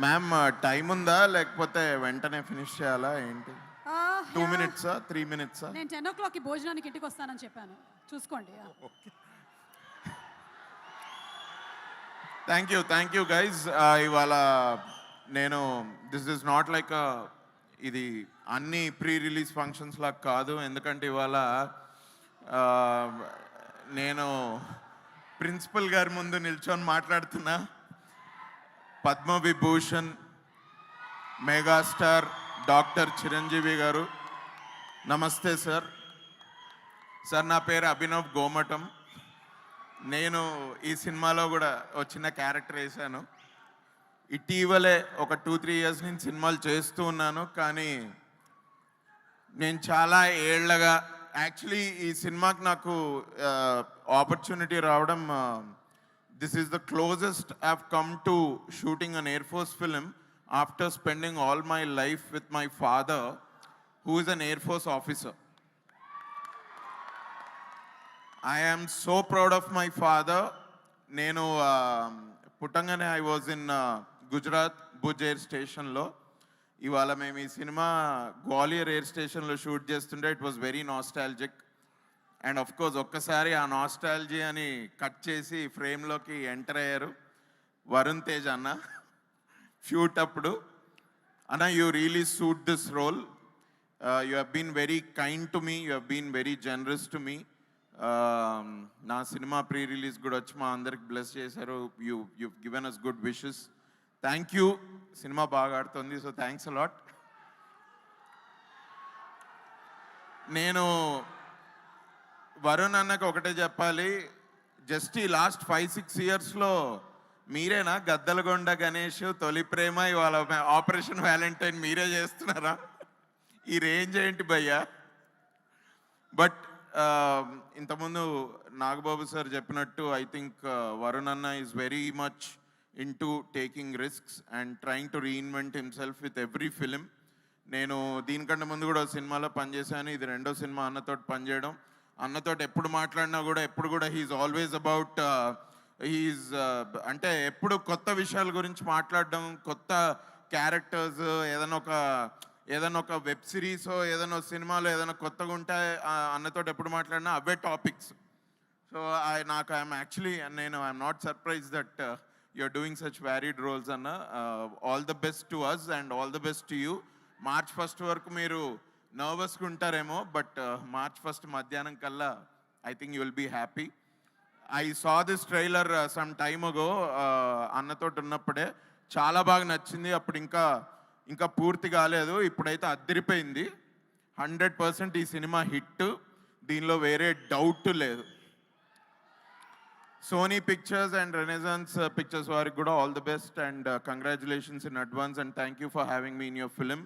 Ma'am time ఉందా లేకపోతే వెంటనే ఫినిష్ చేయాలా ఏంటి? 2 యాహ్! మినిట్సా? 3 మినిట్సా? నేను 10:00కి భోజనానికి ఇంటికొస్తానని చెప్పాను. చూసుకోండి. Thank you guys. ఇవాళ నేను దిస్ ఇస్ నాట్ లైక్ ఇది అన్ని ప్రీ రిలీజ్ ఫంక్షన్స్ లాగా కాదు. ఎందుకంటే ఇవాళ ఆహ్, నేను ప్రిన్సిపల్ గారి ముందు నిల్చొని మాట్లాడుతున్నా. పద్మవిభూషణ్ మెగాస్టార్ డాక్టర్ చిరంజీవి గారు. నమస్తే సార్. సార్ నా పేరు అభినవ్ గోమటం. నేను ఈ సినిమాలో కూడా ఒక చిన్న క్యారెక్టర్ వేశాను. ఇటీవలే ఒక 2-3 ఇయర్స్ నుంచి సినిమాలు చేస్తూ ఉన్నాను. కానీ నేను చాలా ఏళ్ళగా యాక్చువల్లీ ఈ సినిమాకి నాకు ఆపర్చునిటీ రావడం, this is the closest I have come to shooting an air force film after spending all my life with my father who is an air force officer. I am so proud of my father. నేను పుట్టంగానే I was in Gujarat Bhuj air స్టేషన్లో. ఇవాళ మేము ఈ సినిమా Gwalior air స్టేషన్లో shoot చేస్తుంటే it was very nostalgic. And of course ఒక్కసారి ఆ నాస్టాలజీ అని కట్ చేసి ఫ్రేమ్లోకి ఎంటర్ అయ్యారు వరుణ్ తేజ్ అన్న. షూట్ అప్పుడు అన్న you really suit this role. You have been very kind to me, you have been very generous to me. నా సినిమా ప్రీ రిలీజ్ కూడా వచ్చి మా అందరికి బ్లెస్ చేశారు. You given us good wishes. Thank you. Cinema బాగా ఆడుతుంది, సో థ్యాంక్స్ అలాట్. నేను వరుణ్ అన్నకు ఒకటే చెప్పాలి, జస్ట్ ఈ లాస్ట్ 5-6 ఇయర్స్లో మీరేనా గద్దలగొండ గణేష్, తొలి ప్రేమ, ఇవాళ ఆపరేషన్ వ్యాలంటైన్ మీరే చేస్తున్నారా? ఈ రేంజ్ ఏంటి భయ్యా? బట్ ఇంతకుముందు నాగబాబు సార్ చెప్పినట్టు ఐ థింక్ వరుణ్ అన్న is very much in to taking risks and trying to reinvent himself with every film. నేను దీనికంటే ముందు కూడా సినిమాలో పనిచేశాను. ఇది రెండో సినిమా అన్నతోటి పనిచేయడం. అన్నతోటి ఎప్పుడు మాట్లాడినా కూడా ఎప్పుడు కూడా హీఈస్ ఆల్వేస్ అబౌట్ హీఈస్ అంటే ఎప్పుడు కొత్త విషయాల గురించి మాట్లాడడం, కొత్త క్యారెక్టర్స్, ఏదైనా ఒక వెబ్ సిరీసో ఏదైనా సినిమాలో ఏదైనా కొత్తగా ఉంటే అన్నతో ఎప్పుడు మాట్లాడినా అవే topics. So I'm actually I'm not surprise that you're doing such varied roles అన్న. All the best to us and all the best to you. March 1 వరకు మీరు నర్వస్గా ఉంటారేమో, బట్ March 1 మధ్యాహ్నం కల్లా I think you will be happy. I saw this trailer some time ago, అన్నతోటి ఉన్నప్పుడే చాలా బాగా నచ్చింది. అప్పుడు ఇంకా పూర్తి కాలేదు, ఇప్పుడైతే అద్దరిపోయింది. 100% ఈ సినిమా హిట్, దీనిలో వేరే డౌట్ లేదు. Sony pictures and renaissance pictures వారికి కూడా all the best and congratulations in advance and thank you for having me in your film.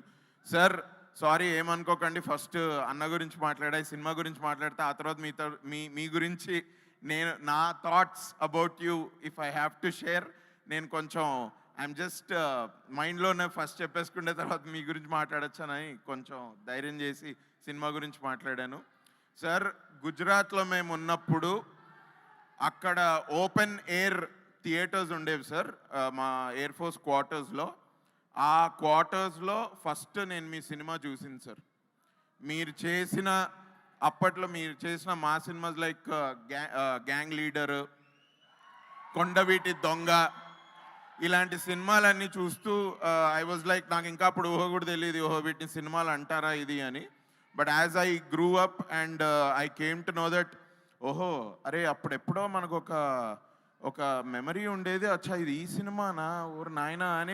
Sir sorry ఏమనుకోకండి, ఫస్ట్ అన్న గురించి మాట్లాడా, ఈ సినిమా గురించి మాట్లాడితే ఆ తర్వాత మీ గురించి నా thoughts about you if I have to share. నేను కొంచెం ఐఎమ్ జస్ట్ మైండ్లోనే ఫస్ట్ చెప్పేసుకుంటే తర్వాత మీ గురించి మాట్లాడచ్చని కొంచెం ధైర్యం చేసి సినిమా గురించి మాట్లాడాను. సార్ గుజరాత్లో మేము ఉన్నప్పుడు అక్కడ ఓపెన్ ఎయిర్ థియేటర్స్ ఉండేవి సార్, మా ఎయిర్ ఫోర్స్ క్వార్టర్స్లో. ఆ క్వార్టర్స్లో ఫస్ట్ నేను మీ సినిమా చూసింది సార్. అప్పట్లో మీరు చేసిన మా సినిమాస్ లైక్ గ్యాంగ్ లీడర్, కొండవీటి దొంగ, ఇలాంటి సినిమాలన్నీ చూస్తూ ఐ వాజ్ లైక్, నాకు ఇంకా అప్పుడు ఊహ కూడా తెలియదు, వీటిని సినిమాలు అంటారా ఇది అని. But as I grew up and I came to know that అరే అప్పుడెప్పుడో మనకు ఒక మెమరీ ఉండేది, అచ్చా ఇది ఈ సినిమానా ఊరు నాయనా అని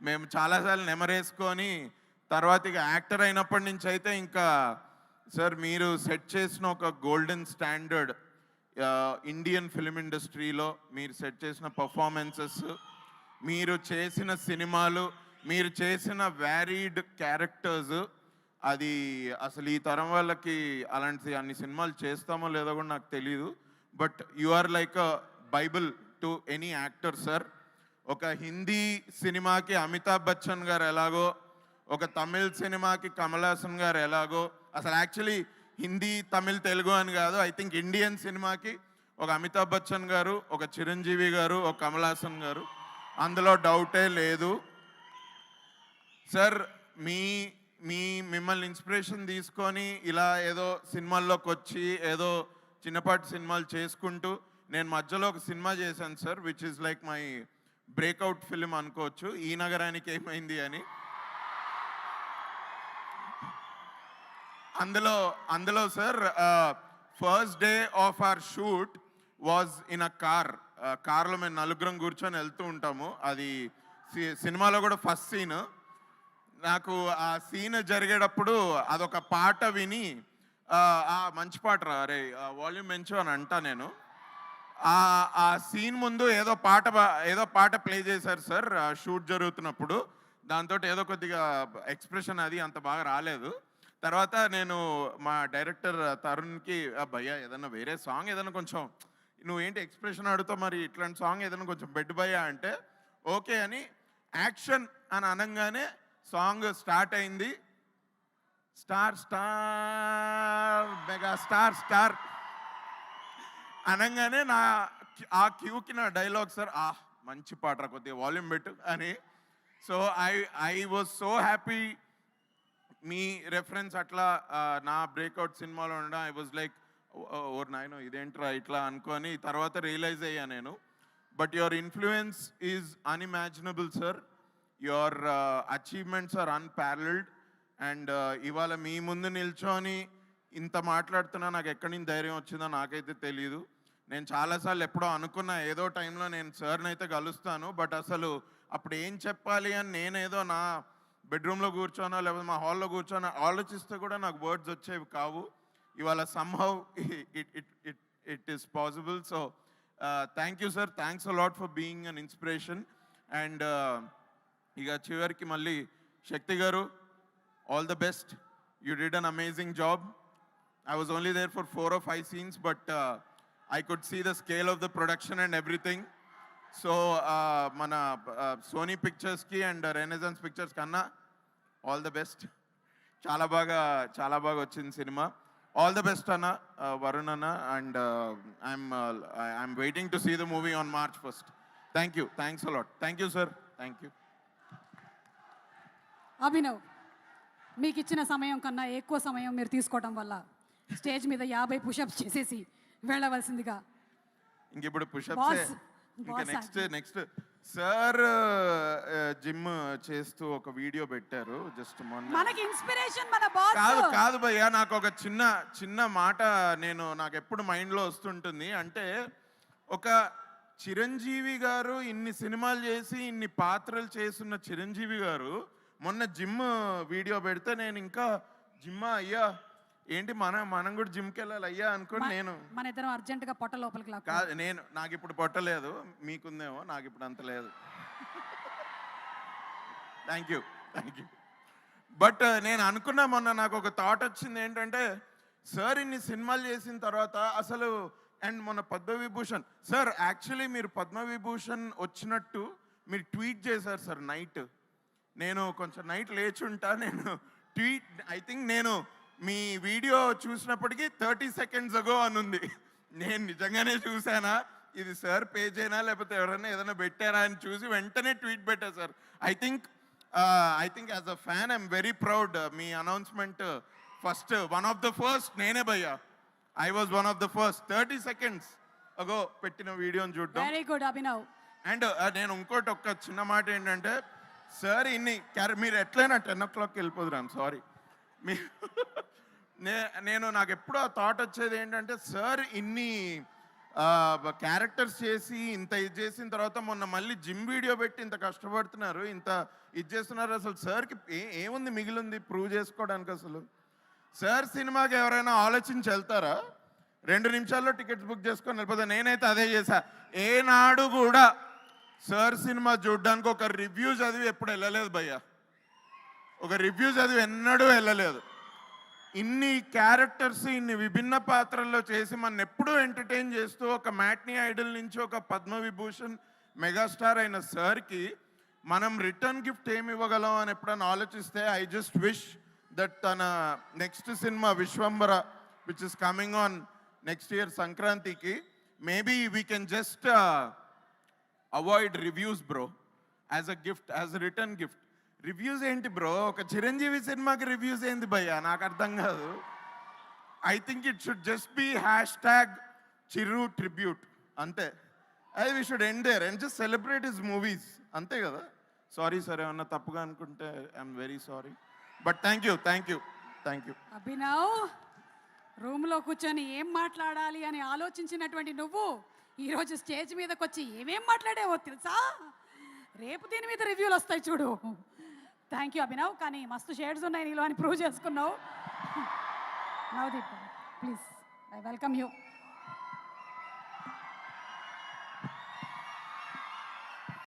మేము చాలాసార్లు నెమరేసుకొని తర్వాత ఇక యాక్టర్ అయినప్పటి నుంచి అయితే ఇంకా సార్ మీరు సెట్ చేసిన ఒక గోల్డెన్ స్టాండర్డ్ ఇండియన్ ఫిలిం ఇండస్ట్రీలో మీరు సెట్ చేసిన పర్ఫార్మెన్సెస్, మీరు చేసిన సినిమాలు, మీరు చేసిన వ్యారీడ్ క్యారెక్టర్స్, అది అసలు ఈ తరం వాళ్ళకి అలాంటి అన్ని సినిమాలు చేస్తామో లేదో కూడా నాకు తెలీదు. But you are like a bible to any actor sir. ఒక హిందీ సినిమాకి అమితాబ్ బచ్చన్ గారు ఎలాగో, ఒక తమిళ్ సినిమాకి కమల్ హాసన్ గారు ఎలాగో, అసలు యాక్చువల్లీ హిందీ తమిళ్ తెలుగు అని కాదు, ఐ థింక్ ఇండియన్ సినిమాకి ఒక అమితాబ్ బచ్చన్ గారు, ఒక చిరంజీవి గారు, ఒక కమల్ హాసన్ గారు, అందులో డౌటే లేదు. సార్ మిమ్మల్ని ఇన్స్పిరేషన్ తీసుకొని ఇలా ఏదో సినిమాల్లోకి వచ్చి ఏదో చిన్నపాటి సినిమాలు చేసుకుంటూ నేను మధ్యలో ఒక సినిమా చేశాను sir, which is like my breakout film అనుకోవచ్చు, ఈ నగరానికి ఏమైంది అని. అందులో sir first day of our shoot was in a కార్లో మేము నలుగురం కూర్చొని వెళ్తూ ఉంటాము. అది సినిమాలో కూడా ఫస్ట్ సీన్. నాకు ఆ సీన్ జరిగేటప్పుడు అదొక పాట విని మంచి పాట రా అరే వాల్యూమ్ పెంచు అని అంటా నేను. ఆ సీన్ ముందు ఏదో పాట ప్లే చేశారు సార్ షూట్ జరుగుతున్నప్పుడు. దాంతో ఏదో కొద్దిగా ఎక్స్ప్రెషన్ అది అంత బాగా రాలేదు. తర్వాత నేను మా డైరెక్టర్ తరుణ్కి భయ్యా ఏదన్నా వేరే సాంగ్ ఏదైనా కొంచెం నువ్వేంటి ఎక్స్ప్రెషన్ అడుగుతావు, మరి ఇట్లాంటి సాంగ్ ఏదైనా కొంచెం బెడ్ భయ్యా అంటే ఓకే అని యాక్షన్ అని అనగానే సాంగ్ స్టార్ట్ అయింది. Star star mega star star అనగానే ఆ క్యూకి నా డైలాగ్ సార్ మంచి పాట కొద్దిగా వాల్యూమ్ పెట్టు అని. So I was so happy me reference అట్లా నా బ్రేక్అవుట్ సినిమాలో ఉండడం. ఐ వాజ్ లైక్ ఓర్ నాయనో ఇదేంట్రా ఇట్లా అనుకొని తర్వాత రియలైజ్ అయ్యా నేను. But your influence is unimaginable sir. Your achievements are unparalleled. And ఇవాళ మీ ముందు నిల్చొని ఇంత మాట్లాడుతున్నా నాకు ఎక్కడి నుంచి ధైర్యం వచ్చిందో నాకైతే తెలియదు. నేను చాలాసార్లు ఎప్పుడో అనుకున్నా ఏదో టైంలో నేను సార్ని అయితే కలుస్తాను, బట్ అసలు అప్పుడు ఏం చెప్పాలి అని నేనేదో నా బెడ్రూమ్లో కూర్చోనో లేకపోతే మా హాల్లో కూర్చోనో ఆలోచిస్తే కూడా నాకు వర్డ్స్ వచ్చేవి కావు. ఇవాళ somehow it is possible. So thank you sir, thanks a lot for being an inspiration. And ఇక చివరికి మళ్ళీ శక్తి గారు, all the best. You did an amazing job. I was only there for 4 or 5 scenes, but I could see the scale of the production and everything. So mana Sony Pictures ki and Renaissance Pictures kanna all the best. Chala baga వచ్చింది cinema. All the best anna, Varun anna, and I'm waiting to see the movie on March 1st. Thank you. Thanks a lot. Thank you sir. Thank you. Abhinav, మీకు ఇచ్చిన సమయం కన్నా ఎక్కువ సమయం మీరు తీసుకోవడం వల్ల స్టేజ్ మీద 50 పుషప్స్ చేసేసి వెళ్ళవలసిందిగా. ఇంక ఇప్పుడు పుషప్స్ ఇంకా నెక్స్ట్ సార్ జిమ్ చేస్తూ ఒక వీడియో పెట్టారు జస్ట్ మొన్న. మనకి ఇన్స్పిరేషన్ మన బాస్. కాదు భయ్యా, నాకు ఒక చిన్న మాట నాకు ఎప్పుడు మైండ్లో వస్తుంటుంది. అంటే ఒక చిరంజీవి గారు ఇన్ని సినిమాలు చేసి ఇన్ని పాత్రలు చేస్తున్న చిరంజీవి గారు మొన్న జిమ్ వీడియో పెడితే నేను ఇంకా జిమ్మా అయ్యా ఏంటి మనం కూడా జిమ్కి వెళ్ళాలి అయ్యా అనుకోండి. నేను మన ఇద్దరం అర్జెంటుగా పొట్ట లోపలికి కాదు, నాకు ఇప్పుడు పొట్టలేదు, మీకుందేమో, నాకు ఇప్పుడు అంత లేదు. Thank you. బట్ నేను అనుకున్నా మొన్న నాకు ఒక థాట్ వచ్చింది ఏంటంటే సార్ ఇన్ని సినిమాలు చేసిన తర్వాత అసలు అండ్ మొన్న పద్మవిభూషణ్ సార్ యాక్చువల్లీ మీరు పద్మవిభూషణ్ వచ్చినట్టు మీరు ట్వీట్ చేశారు సార్ నైట్. నేను కొంచెం నైట్ లేచి ఉంటా, నేను ఐ థింక్ నేను మీ వీడియో చూసినప్పటికీ 30 seconds ago అని ఉంది. నేను నిజంగానే చూసానా ఇది సార్ పేజేనా లేకపోతే ఎవరైనా ఏదైనా పెట్టారా అని చూసి వెంటనే ట్వీట్ పెట్టా sir. I think as a fan I'm very proud. Me announcement first one of the first నేనే భయ్యా. I was one of the first 30 seconds ago పెట్టిన వీడియోని చూడడం. Very good Abhinav. అండ్ నేను ఇంకోటి ఒక్క చిన్న మాట ఏంటంటే సార్ మీరు ఎట్లయినా 10 o'clock వెళ్ళిపోదురు. I'm sorry. నాకు ఎప్పుడూ ఆ థాట్ వచ్చేది ఏంటంటే సార్ ఇన్ని క్యారెక్టర్స్ చేసి ఇంత ఇది చేసిన తర్వాత మొన్న మళ్ళీ జిమ్ వీడియో పెట్టి ఇంత కష్టపడుతున్నారు, ఇంత ఇది చేస్తున్నారు. అసలు సార్కి ఏముంది మిగిలింది ప్రూవ్ చేసుకోవడానికి? అసలు సార్ సినిమాకి ఎవరైనా ఆలోచించి వెళ్తారా? 2 నిమిషాల్లో టికెట్స్ బుక్ చేసుకొని వెళ్ళిపోతా. నేనైతే అదే చేశా. ఏనాడు కూడా సార్ సినిమా చూడడానికి ఒక రివ్యూ చదివి ఎప్పుడు వెళ్ళలేదు భయ్యా. ఒక రివ్యూ చదివి ఎన్నడూ వెళ్ళలేదు. ఇన్ని క్యారెక్టర్స్ ఇన్ని విభిన్న పాత్రల్లో చేసి మన ఎప్పుడూ ఎంటర్టైన్ చేస్తూ ఒక మ్యాట్నీ ఐడల్ నుంచి ఒక పద్మవిభూషణ్ మెగాస్టార్ అయిన సార్కి మనం రిటర్న్ గిఫ్ట్ ఏమి ఇవ్వగలం అని ఎప్పుడైనా ఆలోచిస్తే ఐ జస్ట్ విష్ దట్ తన నెక్స్ట్ సినిమా Vishwambhara which is coming on next year సంక్రాంతికి maybe we can just avoid reviews bro. As a gift, as a return gift. Reviews ఏంటి బ్రో? ఒక చిరంజీవి సినిమాకి రివ్యూస్ ఏంది భయ్యా? నాకు అర్థం కాదు. I think it should just be hash Chiru tribute అంతే. అది we should end there and just celebrate his movies, అంతే కదా. సారీ సార్, ఏమన్నా తప్పుగా అనుకుంటే I'm very sorry, but thank you. Abhinav, రూమ్లో కూర్చొని ఏం మాట్లాడాలి అని ఆలోచించినటువంటి నువ్వు ఈరోజు స్టేజ్ మీదకి వచ్చి ఏమేం మాట్లాడేవో తెలుసా? రేపు దీని మీద రివ్యూలు వస్తాయి చూడు. థ్యాంక్ యూ అభినవ్, కానీ మస్తు షేడ్స్ ఉన్నాయి నీలో అని ప్రూవ్ చేసుకున్నావు. Navdeep please, I welcome you.